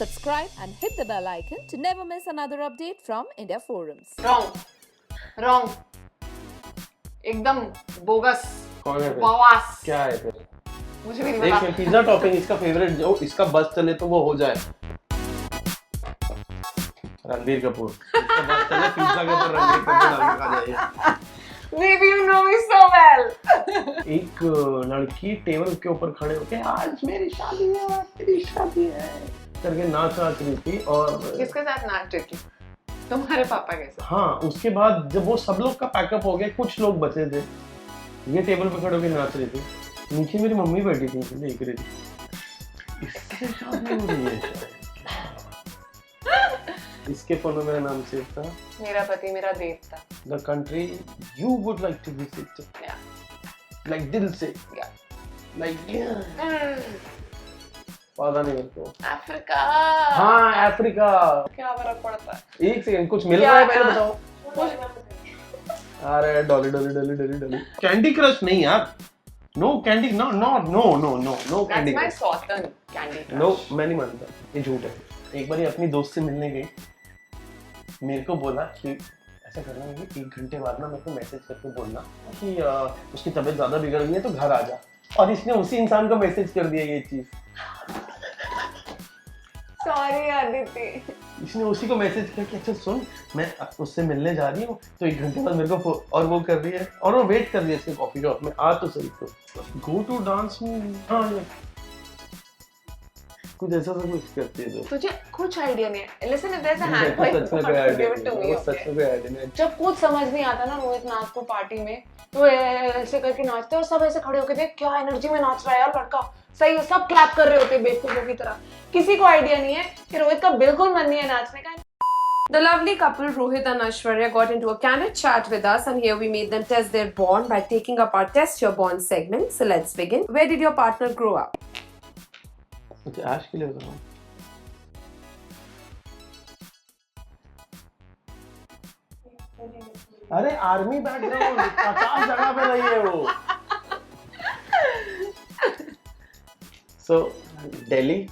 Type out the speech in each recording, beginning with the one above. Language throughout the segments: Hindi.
subscribe and hit the bell icon to never miss another update from India Forums. Wrong. एकदम बोगस. कौन है फिर? बवास. क्या है फिर? मुझे भी नहीं पता. एक पिज्जा टॉपिंग इसका फेवरेट जो इसका बस चले तो वो हो जाए. रणबीर कपूर. इसका बस चले पिज्जा के ऊपर रणबीर कपूर डाल के खा जाए. Maybe you know me so well. एक लड़की टेबल के ऊपर खड़े होके आज मेरी शादी है, आज तेरी शादी है करके नाच रही थी. और किसके साथ नाच रही थी? तुम्हारे पापा के साथ. हाँ, उसके बाद जब वो सब लोग का पैकअप हो गया, कुछ लोग बचे थे, ये टेबल पे खड़े होके नाच रही थी. नीचे मेरी मम्मी बैठी थी, देख रही थी. इससे शादी हो रही है. इसके फोन में मेरा नाम सेव था. मेरा पति मेरा देवता. The country you would like to visit. Yeah. Like दिल से. Yeah. Like yeah. पता नहीं मेरे को. अफ्रीका. हाँ, अफ्रीका. क्या फर्क पड़ता है? एक सेकंड, कुछ मिल रहा है पहले बताओ. अरे डॉली. कैंडी क्रश नहीं यार. No candy, no candy. That's my सौतन कैंडी क्रश. नो, मैं नहीं मानता, ये झूठ है. एक बार अपनी दोस्त से मिलने गई, मेरे को बोला कि ऐसा करना है कि 1 घंटे बाद ना मेरे को मैसेज करके बोलना कि उसकी तबीयत ज्यादा बिगड़ गई है तो घर आ जा. और इसने उसी इंसान को मैसेज कर दिया ये चीज. सॉरी आदित्य. इसने उसी को मैसेज किया कि अच्छा सुन, मैं उससे मिलने जा रही हूँ तो 1 घंटे बाद मेरे को और वो कर रही है और वो वेट कर रही है इसके कॉफी शॉप में. आ तो सही तो गो टू डांस में. हाँ, कुछ ऐसा सब कुछ करती है तो तुझे कुछ आइडिया नहीं है. Listen, if there is a hand wife, give it to me. सच में कोई आइडिया नहीं. जब कुछ समझ नहीं आता ना रोहित नाथ को पार्टी में, तो ऐसे करके नाचते और सब ऐसे खड़े होके देख क्या एनर्जी में नाच रहा है यार लड़का. सही है, सब क्लैप कर रहे होते बेवकूफों की तरह. किसी को आइडिया नहीं है कि रोहित का बिल्कुल मन नहीं है नाचने का. The lovely couple Rohit and Aishwarya got into a candid chat with us, and here we made them test their bond by taking up our Test Your Bond segment. So let's begin. Where did your partner grow up? अच्छा, आज के लिए बता रहा हूँ. अरे आर्मी बैकग्राउंड 50 जगह पे रही है वो. So Delhi,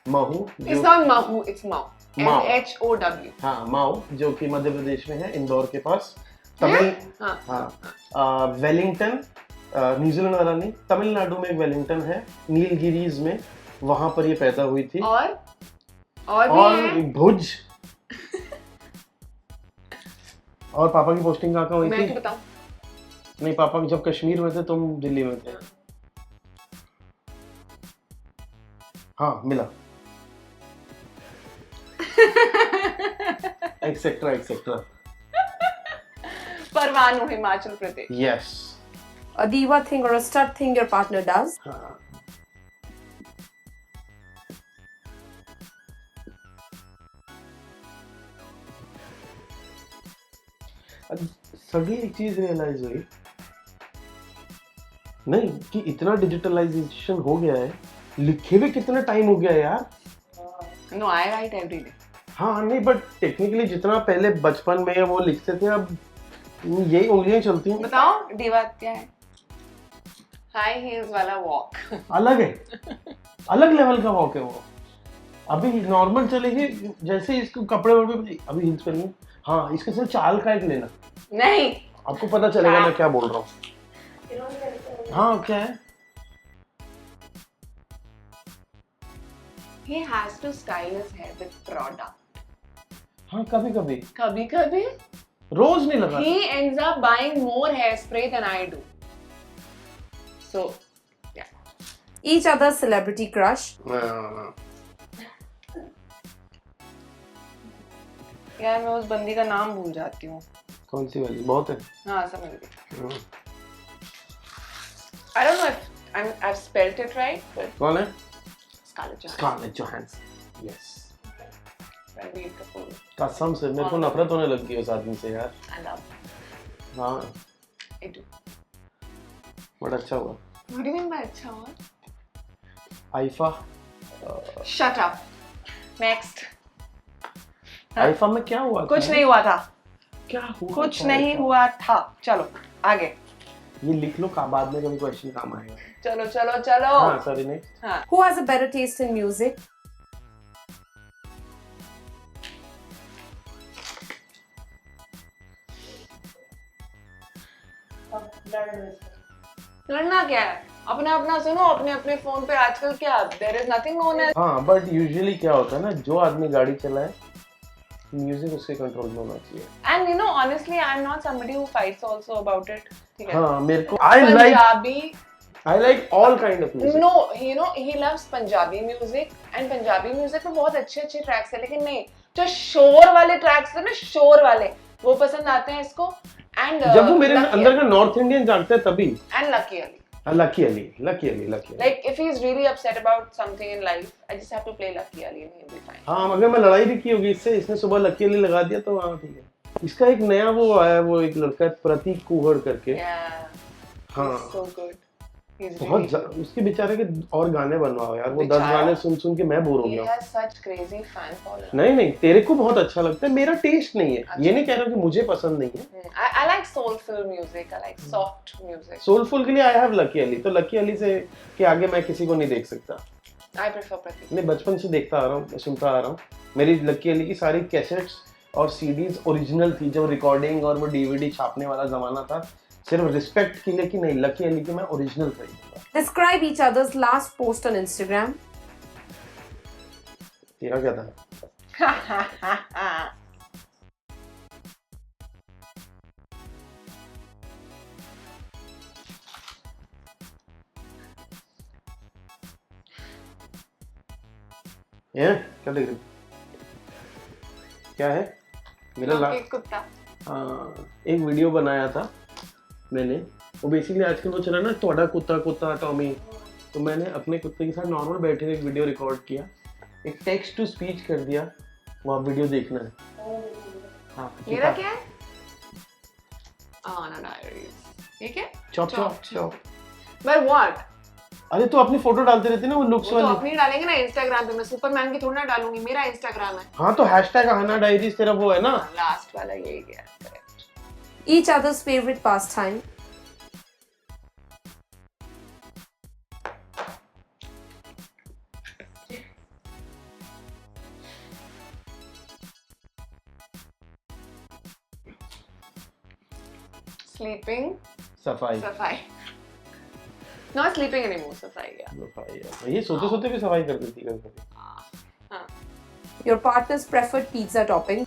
Mhow. It's not Mahu, it's Mau. MHOW. हाँ, माऊ जो कि मध्य प्रदेश में है, इंदौर के पास. तमिल. हाँ. वेलिंगटन, न्यूजीलैंड वाला नहीं, तमिलनाडु में एक वेलिंगटन है, नीलगिरीज में, वहां पर ये पैदा हुई थी. और भुज. और पापा की पोस्टिंग कहाँ हुई थी? मैं क्या बताऊं? नहीं, पापा जब कश्मीर में थे तुम दिल्ली में थे. हाँ, मिला. Etcetera. Parwanoo, Himachal Pradesh. Yes. A diva thing or a stud thing your partner does? हाँ. सभी एक चीज रियलाइज हुई नहीं कि इतना डिजिटलाइजेशन हो गया है, लिखे हुए कितना टाइम हो गया है यार. No, I write every day. हाँ नहीं, बट टेक्निकली जितना पहले बचपन में वो लिखते थे, अब यही उंगलियां चलती हैं. बताओ दीवा क्या है? हाई हील्स वाला वॉक. अलग है, अलग लेवल का वॉक है वो. अभी नॉर्मल चलेगी, जैसे इसको कपड़े वपड़े अभी हील्स पहनी. हाँ, इसके साथ चाल का एक लेना. नहीं, आपको पता चलेगा मैं क्या बोल रहा हूँ. हाँ, क्या है? he has to style his hair with product. हाँ, कभी कभी रोज नहीं लगा. he ends up buying more hairspray than I do. So yeah. Each other's celebrity crush? यार मैं उस बंदी का नाम भूल जाती हूँ. कौन सी वाली? बहुत है. हाँ, समझ गई. I don't know if I've spelled it right, but कौन है? Scarlett Johansson. Yes. Ranbir Kapoor. कसम से मेरे को नफरत होने लग गई उस आदमी से यार. I love. हाँ. I do. बड़ा अच्छा हुआ. What do you mean by अच्छा हुआ? IIFA. Shut up. Next. IIFA में क्या हुआ? कुछ नहीं हुआ था. क्या हुआ? कुछ नहीं हुआ था. चलो आगे. ये लिख लो, का बाद में कभी क्वेश्चन काम आएगा. चलो चलो चलो. हाँ, sorry next. Who has a better taste in music? लड़ना क्या है, अपना अपना सुनो, अपने अपने फोन पे आजकल क्या, there is nothing known as. हाँ बट यूजुअली क्या होता है ना, जो आदमी गाड़ी चलाए म्यूजिक उसके कंट्रोल में होना चाहिए। And you know honestly I am not somebody who fights also about it, ठीक है। हाँ मेरे को Punjabi I like all kind of music. No you know he loves Punjabi music, and Punjabi music में बहुत अच्छे अच्छे ट्रैक्स है, लेकिन नहीं जो शोर वाले ट्रैक्स है ना, शोर वाले वो पसंद आते हैं इसको। एंड जब वो मेरे अंदर का नॉर्थ इंडियन जानते हैं तभी। And lucky Ali, Lucky Ali. like if he is really upset about something in life, I just have to play Lucky Ali and he'll be fine. हाँ अगर मैं लड़ाई भी की होगी इससे, इसने सुबह लकी अली लगा दिया तो हाँ ठीक है। इसका एक नया वो आया, वो एक लड़का है प्रतीक कुहड़ करके। Yeah. हाँ He's so good. He's बहुत really, उसके बेचारे के और गाने बनवाओ यार, वो 10 बेचारा। गाने सुन सुन के मैं बोर हो he गया। has such crazy fan following. नहीं तेरे को बहुत अच्छा लगता है, मेरा टेस्ट नहीं है। ये नहीं कह रहा कि मुझे पसंद नहीं है। I like soulful music. I like soft music. Soulful के लिए आई हैव लकी अली, तो लकी अली से के आगे मैं किसी को नहीं देख सकता। I prefer Pratik. मैं बचपन से देखता आ रहा हूँ, सुनता आ रहा हूँ। मेरी लकी अली की सारी कैसेट्स और सीडीज ओरिजिनल थी, जब रिकॉर्डिंग और वो डीवीडी छापने वाला जमाना था। सिर्फ रिस्पेक्ट के लिए कि नहीं, लकी अली की मैं original खरीदूंगा। Describe each other's last post on Instagram. तेरा क्या था? ये क्या देख रही? क्या है? मेरा एक कुत्ता। एक वीडियो बनाया था मैंने, वो बेसिकली आजकल वो चला ना थोड़ा कुत्ता टॉमी, तो मैंने अपने कुत्ते के साथ नॉर्मल बैठे एक वीडियो रिकॉर्ड किया, एक टेक्स्ट टू स्पीच कर दिया, वो आप वीडियो देखना है। हाँ मेरा क्या है? Anna Diaries. ठीक है? चॉप। But what? अरे तो अपनी फोटो डालते रहते ना वो लुक्स वो तो वाली। अपनी डालेंगे ना इंस्टाग्राम पे, मैं सुपरमैन की थोड़ी ना डालूंगी, मेरा इंस्टाग्राम है। हाँ तो हैशटैग आना डायरीज तेरा वो है ना। लास्ट वाला यही गया, correct. Each other's favorite pastime. Sleeping, सफाई। सफाई। Not sleeping anymore, सफाई या। सफाई ये सोते सोते भी सफाई कर देती है कभी। हाँ। Your partner's preferred pizza topping.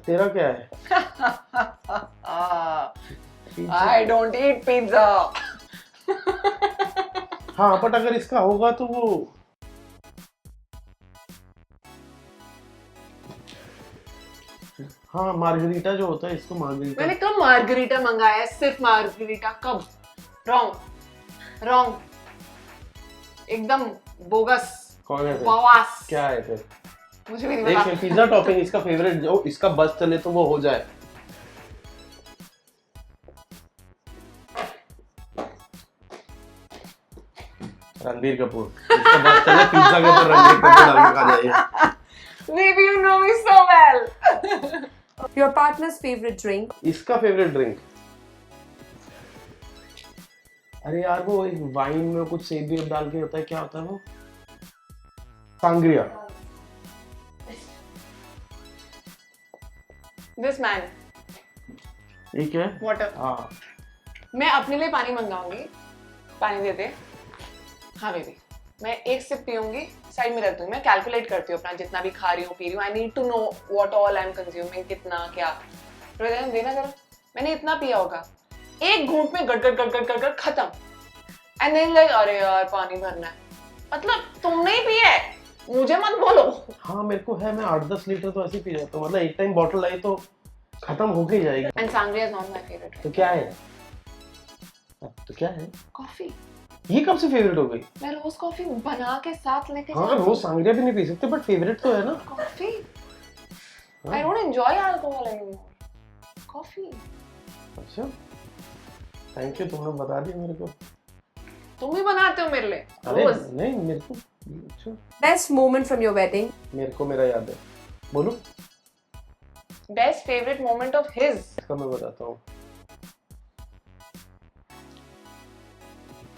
तेरा क्या है? I don't eat pizza. हाँ बट अगर इसका होगा तो वो हाँ मार्गरीटा जो होता है, इसको मार्गरीटा। मैंने कब मार्गरीटा मंगाया है? सिर्फ मार्गरीटा कब? रॉन्ग, एकदम बोगस, कौन है फिर? बकवास। क्या है फिर? मुझे भी नहीं देख पता। पिज्जा टॉपिंग इसका फेवरेट, जो इसका बस चले तो वो हो जाए। रणबीर कपूर, इसका बस चले पिज्जा के ऊपर रणबीर कपूर डाल के खा जाइए। Maybe you know me so well. Your partner's favorite drink. इसका फेवरेट ड्रिंक, अरे यार वो एक वाइन में कुछ सेब भी डाल के होता है, क्या होता है वो? सांग्रिया। This man. ठीक है। Water. हाँ मैं अपने लिए पानी मंगाऊंगी, पानी दे दे। हाँ बेबी, मैं एक सिप पीऊंगी, साइड में रख दूंगी, मैं कैलकुलेट करती हूँ अपना जितना भी खा रही हूँ पी रही हूँ। I need to know what all I am consuming, कितना क्या। देना जरा, मैंने इतना पिया होगा, एक घूंट में गट खत्म। एंड देन लाइक अरे यार पानी भरना है, मतलब तुमने ही पिया है, मुझे मत बोलो। हाँ मेरे को है, मैं 8-10 लीटर तो ऐसे ही पी जाता हूँ, मतलब एक टाइम बॉटल आई तो खत्म होके जाएगी। And sangria is not my favourite. तो क्या है? तो क्या है? कॉफी। ये कब से फेवरेट हो गई? मैं रोज कॉफी बना के साथ लेके हाँ रोज सांग्रिया भी नहीं पी सकते, बट फेवरेट तो है ना। Coffee. I don't enjoy alcohol anymore. Coffee. अच्छा थैंक यू, तुमने बता दिया मेरे को। तुम भी बनाते हो मेरे लिए अरे रोज? नहीं मेरे को अच्छा, Best moment from your wedding. मेरे को मेरा याद है, बोलो। Best favourite moment of his. इसका मैं बताता हूँ।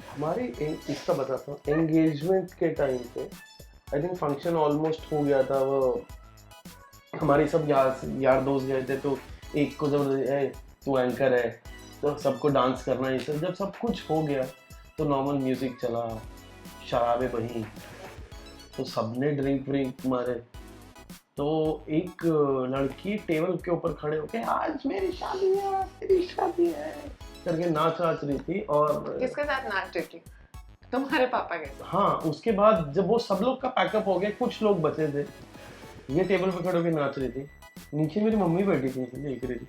हमारी इसका बताता हूँ, एंगेजमेंट के टाइम पे आई थिंक फंक्शन ऑलमोस्ट हो गया था, वो हमारी सब यार दोस्त गए थे, तो एक को जब तू एंकर है तो सबको डांस करना है, जब सब कुछ हो गया तो नॉर्मल म्यूजिक चला, शराबें बही, तो सबने ड्रिंक व्रिंक मारे, तो एक लड़की टेबल के ऊपर खड़े होके आज मेरी शादी है करके नाच रही थी। और किसके साथ नाच रही थी? तुम्हारे पापा के साथ? हाँ, उसके बाद जब वो सब लोग का पैकअप हो गया, कुछ लोग बचे थे, ये टेबल पे खड़े होके नाच रही थी, नीचे मेरी मम्मी बैठी थी, देख रही थी,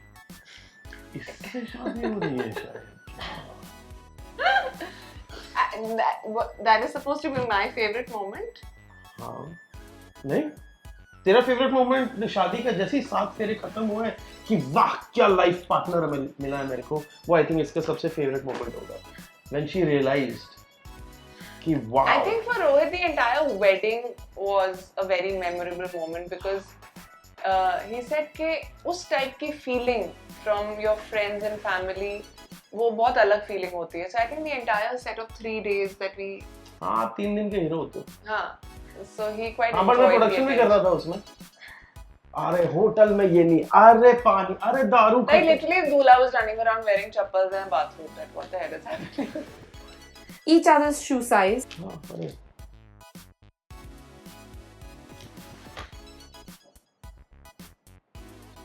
इससे शादी हो रही है शायद। That is supposed to be my favorite moment. हाँ, नहीं तेरा फेवरेट मोमेंट शादी का जैसे ही 7 फेरे खत्म हुए कि वाह क्या लाइफ पार्टनर मिला है मेरे को, वो आई थिंक इसका सबसे फेवरेट मोमेंट होगा when she realized कि wow. I think for Rohit the entire wedding was a very memorable moment because he said कि उस टाइप की feeling from your friends and family वो बहुत अलग feeling होती है. So I think the entire set of 3 days that we हाँ 3 दिन के हीरो होते। हाँ, so he quite हाँ, बट मैं प्रोडक्शन भी कर रहा था उसमें, अरे होटल में ये नहीं, अरे पानी, अरे दारू, like literally Dula was running around wearing chappals in a bathroom. Like what the hell is happening? Each other's shoe size. हाँ, अरे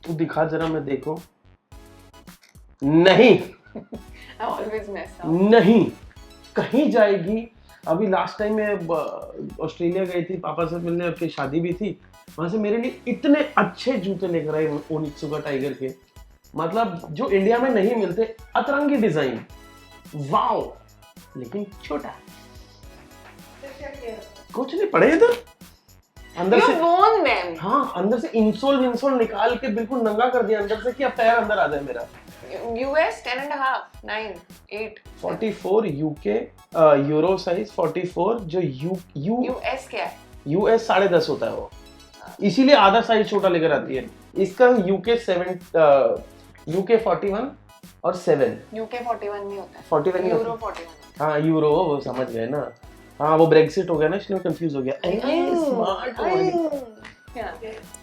तू दिखा जरा, मैं देखो, नहीं I always mess up. नहीं कहीं जाएगी। अभी लास्ट टाइम मैं ऑस्ट्रेलिया गई थी पापा से मिलने, आपकी शादी भी थी, वहां से मेरे लिए इतने अच्छे जूते लेकर आए ओनित्सुका टाइगर के, मतलब जो इंडिया में नहीं मिलते, अतरंगी डिजाइन, वाओ, लेकिन छोटा, कुछ नहीं पड़े इधर अंदर You से। worn them. हाँ, अंदर से इंसोल निकाल के बिल्कुल नंगा कर दिया अंदर से कि अब पैर अंदर आ जाए मेरा। US 10.5, 9, 8. 44 यूके यूरो साइज 44, जो US क्या है? यूएस 10.5 होता है वो, इसीलिए आधा साइज छोटा लेकर आती है। इसका यूके 41 और 7 UK 41 नहीं होता है। 41 नहीं यूरो होता। 41। हाँ यूरो, वो समझ गए ना। हाँ वो ब्रेक्सिट हो गया ना, इसलिए कंफ्यूज हो गया। स्मार्ट हो गई।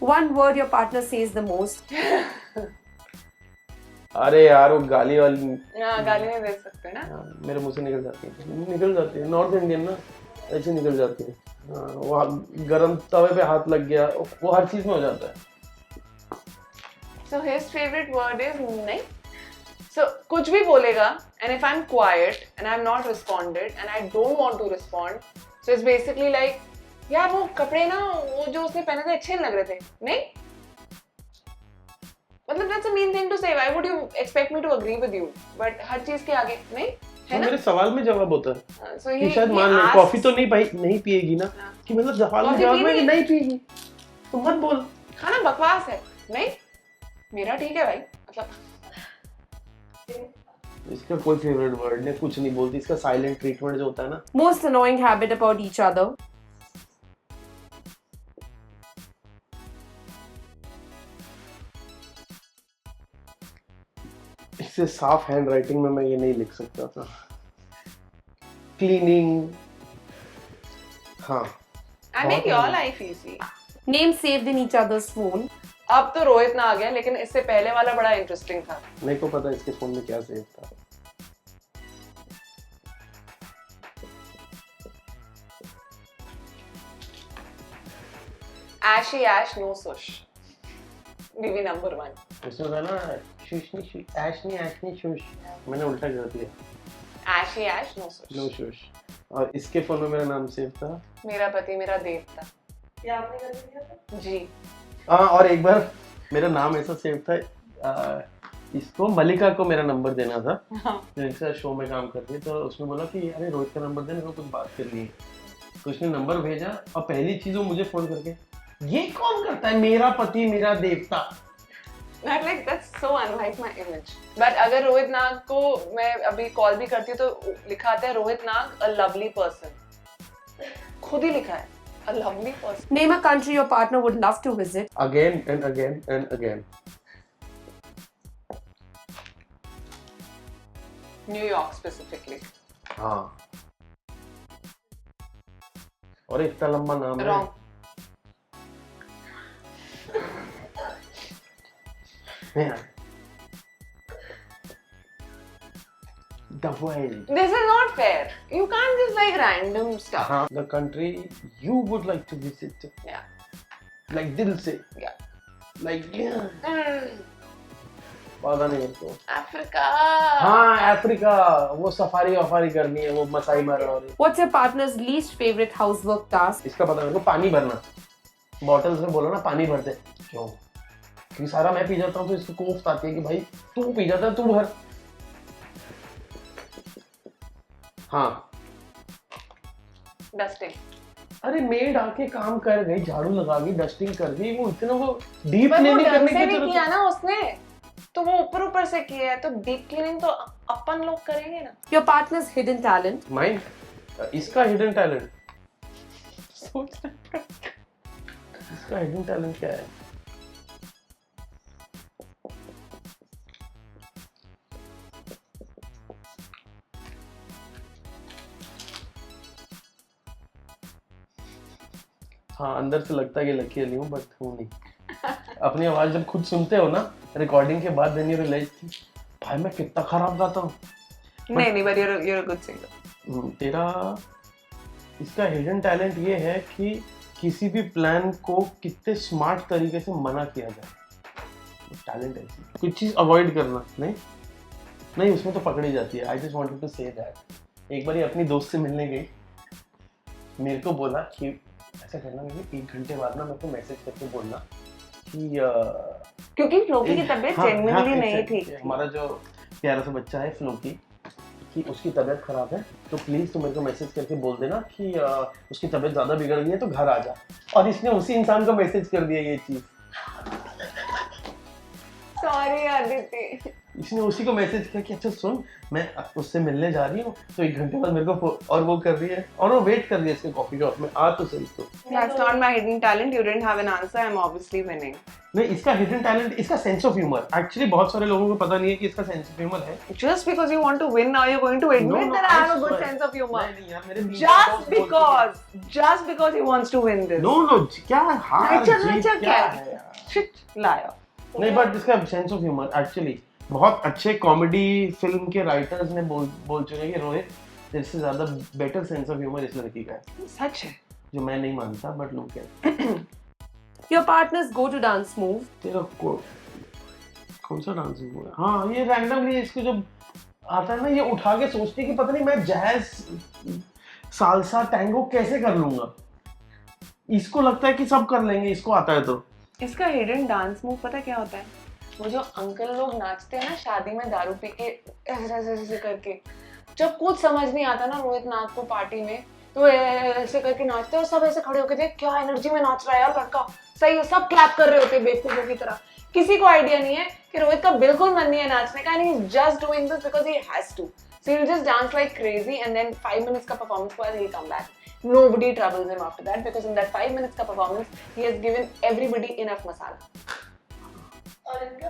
One word your partner says the most. अरे यार वो गाली वाली, हाँ, गाली नहीं दे सकते ना। हाँ, मेरे मुंह से निकल जाती है, नॉर्थ इंडियन ना, ऐसे निकल जाती है। हाँ, वो गरम तवे पे हाथ लग गया, वो हर चीज में हो जाता है। So his favorite word is नहीं। So कुछ भी बोलेगा, and if I'm quiet and I'm not responded and I don't want to respond, so it's basically like यार वो कपड़े ना, वो जो उसने पहने थे अच्छे नहीं लग रहे थे, नहीं? मतलब that's a mean thing to say. Why would you expect me to agree with you? But हर चीज के आगे नहीं है ना? मेरे सवाल में जवाब होता है So कि शायद मान ले कॉफी तो नहीं पिएगी ना, कि मतलब सवाल में जवाब में कि नहीं पिएगी तो मत बोल। खाना बकवास है, नहीं? मेरा ठीक है भाई, मतलब इसका कोई फेवरेट वर्ड नहीं, कुछ नहीं बोलती। इसका साइलेंट ट्रीटमेंट जो होता है ना। Most annoying habit about each other. इससे साफ हैंड राइटिंग में मैं ये नहीं लिख सकता था। क्लीनिंग, हाँ I make your life easy. Name saved in each other's phone. अब तो रोहित ना आ गया, लेकिन इससे पहले वाला बड़ा इंटरेस्टिंग था। मेरे को पता है इसके फोन में क्या सेव था। Ashy Ash no sush. BB number 1. उसमें था ना शुशनी ऐशनी शुश, मैंने उल्टा कर दिया। Ashy Ash no sush. No शुश। और इसके फोन में मेरा नाम सेव था। मेरा पति मेरा देवता। क्या आपने कर दिया था? जी। हाँ, और एक बार मेरा नाम ऐसा सेव था, इसको मलिका को मेरा नंबर देना था, जो एक शो में काम करती है, तो उसने बोला कि अरे रोहित का नंबर दे, मेरे को कुछ बात करनी है। तो उसने नंबर भेजा और पहली चीज वो मुझे फोन करके, ये कौन करता है, मेरा पति मेरा देवता। Not like that's so unlike my image. But अगर रोहित नाग को मैं अभी कॉल भी करती हूँ तो लिखा आता है रोहित नाग a lovely person. खुद ही लिखा है a lovely person. Name a country your partner would love to visit. Again and again and again. New York specifically. हाँ। और इतना लंबा नाम है। Wrong. the world. This is not fair. You can't just like random stuff. The country you would like to visit. Yeah. Like दिल से. Yeah. Like पता नहीं मेरे को. Africa. हाँ अफ्रीका, वो सफारी वफारी करनी है, वो मसाई मारा और What's your partner's least favorite housework task? इसका पता मेरे को. पानी भरना. बॉटल्स में बोलो ना पानी भरते. क्यों? क्योंकि सारा मैं पी जाता हूँ तो इसको कोफ्त आती है कि भाई तू पी जाता है, तू भर. हाँ. Dusting. अरे मेड आके काम कर गई, झाड़ू लगा गई, डस्टिंग कर गई, वो इतना वो डीप पर वो क्लीनिंग ढंग करने से की भी जरूरत किया ना उसने, तो वो ऊपर ऊपर से किया है, तो डीप क्लीनिंग तो अपन लोग करेंगे ना. Your partner's hidden talent? Mind. इसका हिडन टैलेंट. इसका हिडन टैलेंट क्या है? हाँ अंदर से लगता है कि लकी अली हूँ बट हूँ नहीं. अपनी आवाज जब खुद सुनते हो ना रिकॉर्डिंग के बाद देन यू रियलाइज कि भाई मैं कितना खराब गाता हूँ. नहीं but you're a good singer. तेरा इसका हिडन टैलेंट ये है कि किसी भी प्लान को कितने स्मार्ट तरीके से मना किया जाए. टैलेंट है कुछ चीज अवॉइड करना. नहीं उसमें तो पकड़ी जाती है. I just wanted to say that. एक बार ही अपनी दोस्त से मिलने गई, मेरे को बोला कि ऐसा करना कि 1 घंटे बाद ना मेरे को मैसेज करके बोलना कि क्योंकि फ्लोकी की तबीयत जेन्युइनली नहीं थी. हमारा जो प्यारा सा बच्चा है फ्लोकी कि उसकी तबीयत खराब है, तो प्लीज तुम मेरे को मैसेज करके बोल देना कि उसकी तबीयत ज्यादा बिगड़ गई है तो घर आ जा. और इसने उसी इंसान को मैसेज कर दिया ये चीज. सॉरी आदित्य. इसने उसी को मैसेज किया कि अच्छा सुन मैं उससे मिलने जा रही हूँ तो 1 घंटे बाद मेरे को और वो कर रही है और वो वेट कर रही है इसके कॉफी शॉप में. आ तो सही तो. That's not my hidden talent. You didn't have an answer. I'm obviously winning. नहीं इसका हिडन टैलेंट इसका सेंस ऑफ ह्यूमर. एक्चुअली बहुत सारे लोगों को पता नहीं है कि इसका सेंस ऑफ ह्यूमर है. Just because you want to win, now you're going to admit that I have a good sense of humor. नहीं यार मेरे Just because he wants to win this. No क्या हार जीत अच्छा क्या है यार. Shit, liar. नहीं बट इसका सेंस ऑफ ह्यूमर एक्चुअली बहुत अच्छे कॉमेडी फिल्म के राइटर्स ने बोल चुके हैं कि रोहित तेरे से ज्यादा बेटर सेंस ऑफ ह्यूमर इस लड़की का है. सच है. जो मैं नहीं मानता बट लोग कहते हैं. Your partner's go-to dance move? तेरा कौन सा डांसिंग है? हाँ ये रैंडमली इसको जब आता है ना ये उठा के सोचती है कि पता नहीं मैं जैज सालसा टैंगो कैसे कर लूंगा. इसको लगता है कि सब कर लेंगे, इसको आता है तो. इसका हिडन डांस मूव पता क्या होता है? वो जो अंकल लोग नाचते हैं ना शादी में दारू पी के ऐसे करके, जब कुछ समझ नहीं आता ना रोहित नाथ को पार्टी में, तो ऐसे करके नाचते हैं और सब ऐसे खड़े होके देख क्या एनर्जी में नाच रहा है यार लड़का. सही है. सब क्लैप कर रहे होते हैं बेवकूफों की तरह. किसी को आइडिया नहीं है कि रोहित का बिल्कुल मन नहीं है नाचने का, and he is just doing this because he has to. So he will just dance like crazy and then 5 minutes का परफॉर्मेंस के बाद ही come back. Nobody troubles him after that because in that 5 minutes का performance he has given everybody enough masala. और इनका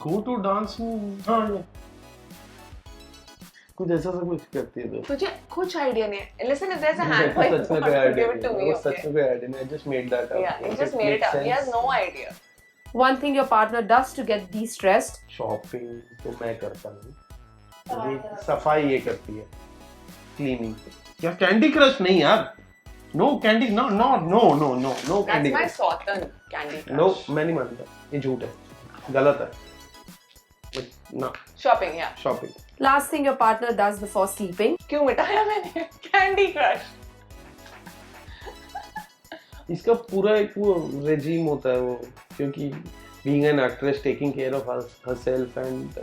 गो टू डांस में हाँ कुछ ऐसा सा कुछ करती है तो. तुझे कुछ आइडिया नहीं है. Listen, if there's a hand point, सच में कोई idea give it to me. नहीं. सच में कोई आइडिया नहीं. I just made that up. Yeah, he just made it up. He has no idea. One thing your partner does to get de-stressed? Shopping तो मैं करता हूँ. ये सफाई ये करती है. क्लीनिंग. क्या कैंडी क्रश नहीं यार. No candy no That's candy my crush. Sautan Candy Crush. No मैं नहीं मानता. ये झूठ है. गलत है. ना Shopping, yeah. Shopping. Last thing your partner does before sleeping? क्यों मिटाया मैंने? Candy Crush. इसका पूरा एक वो रेजीम होता है वो क्योंकि being an actress taking care of herself and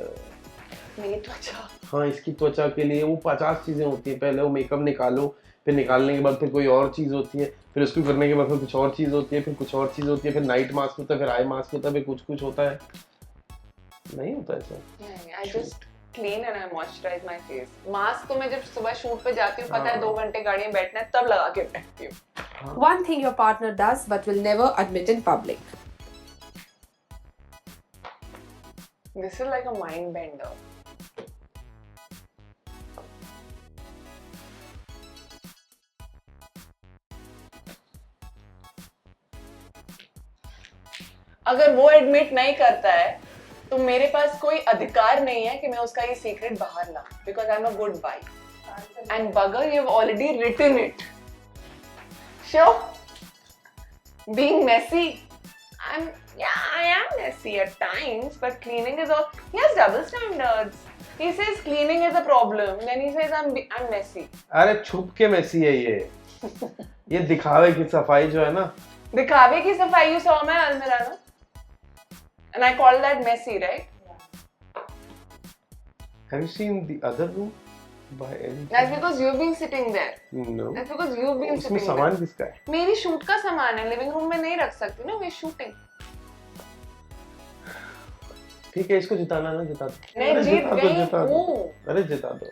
मेरी त्वचा. हाँ इसकी त्वचा के लिए वो 50 चीजें होती है. पहले वो मेकअप निकालो, फिर निकालने के बाद फिर कोई और चीज होती है, फिर उसको करने के बाद फिर कुछ और चीज होती है, फिर कुछ और चीज होती है, फिर नाइट मास्क होता है, फिर आई मास्क होता है, फिर कुछ होता है. नहीं होता ऐसा. नहीं, I just clean and I moisturize my face. Mask तो मैं जब सुबह शूट पे जाती हूँ, पता है 2 घंटे गाड़ी में बैठना है, तब लगा के बैठती हूँ. One thing your partner does but will never admit in public? This is like a mind bender. अगर वो एडमिट नहीं करता है तो मेरे पास कोई अधिकार नहीं है कि मैं उसका ये सीक्रेट बाहर ला, because I am a good wife and bugger you have already written it. Sure, being messy, I am messy at times, but cleaning is all. He has double standards. He says cleaning is a problem, then he says I'm messy. अरे छुप के मैसी है ये दिखावे की सफाई जो है ना. दिखावे की सफाई you saw my almirah, no? And I call that messy, right? Have you seen the other room? By any That's because you've been sitting there. No. That's because you've been इसमें sitting सामान there. किसका है? मेरी शूट का सामान है, लिविंग रूम में नहीं रख सकती ना, वे शूटिंग. ठीक है, इसको जिताना ना, जिता दो. नहीं, अरे जीत जिता दो, गई जिता दो. हूँ. अरे जिता दो.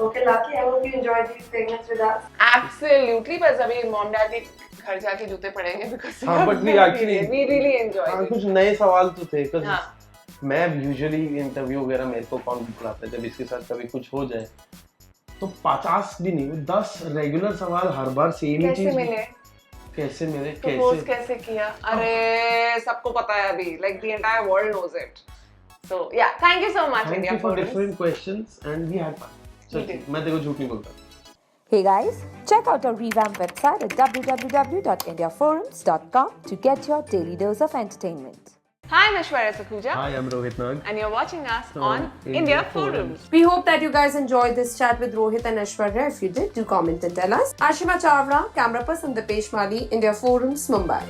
Okay, Lucky, I hope you enjoyed these segments with us. Absolutely, बस अभी मॉम डैड के घर जाके जूते पड़ेंगे because हाँ, but we actually we really enjoyed हाँ, it. कुछ नए सवाल तो थे. Cause हाँ. मैं यूजुअली इंटरव्यू वगैरह मेरे को कौन बुलाता है, जब इसके साथ कभी कुछ हो जाए तो 50 भी नहीं, 10 रेगुलर सवाल हर बार सेम ही कैसे चीज. मिले? कैसे मिले? प्रपोज कैसे? कैसे किया? अरे सबको पता है अभी, like the entire world knows it. So yeah, thank you so much, Thank India you for Forums. different questions and we had fun. We did. मैं तेरे को झूठ नहीं बोलता. Hey guys, check out our revamped website at www.indiaforums.com to get your daily dose of entertainment. Hi, I'm Aishwarya Sakhuja. Hi, I'm Rohit Nag. And you're watching us On on India India Forums. Forums. We hope that you guys enjoyed this chat with Rohit and Aishwarya. If you did, do comment and tell us. Ashima Chavra, camera person Dipesh Mali, India Forums, Mumbai.